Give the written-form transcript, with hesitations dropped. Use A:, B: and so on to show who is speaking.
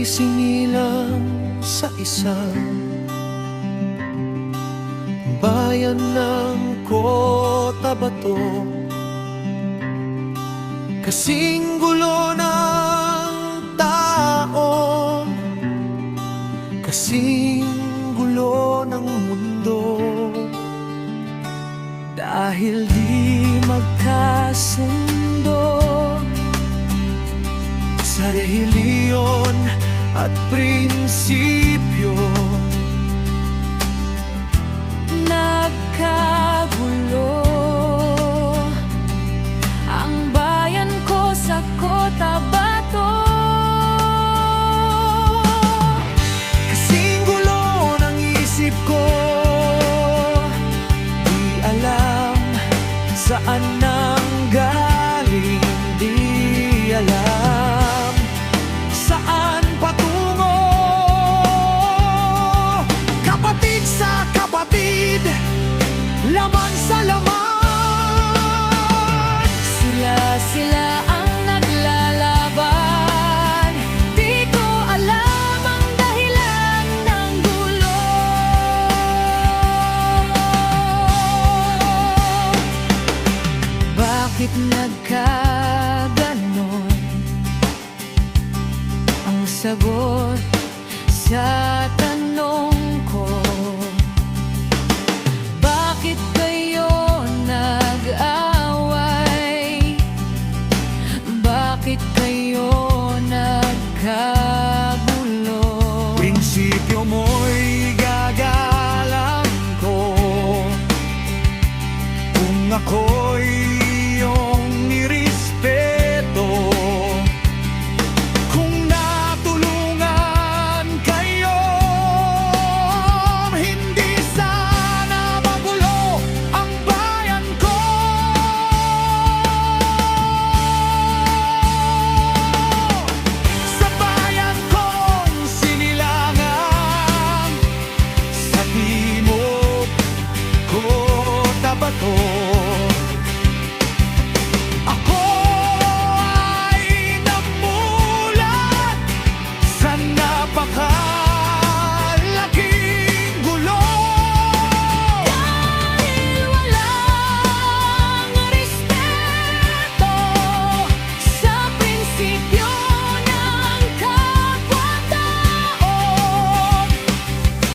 A: isinilang sa isang bayan ng Cotabato. Kasing gulo ng tao, kasing gulo ng mundo, dahil di magkasundo sa relihiyon at prinsipyo.
B: Nagkagulo ang bayan ko sa Cotabato.
A: Kasing gulo ng isip ko, di alam saan nanggaling, di alam saan patungo. Kapatid sa kapatid, laman sa laman,
B: Sila ang naglalaban. Di ko alam ang dahilan ng gulo. Bakit nagkaganon? Ang sagot sa tanong ko, bakit kayo nag-away? Bakit kayo nagkagulo?
A: prinsipyo mo'y gagalang ko kung ako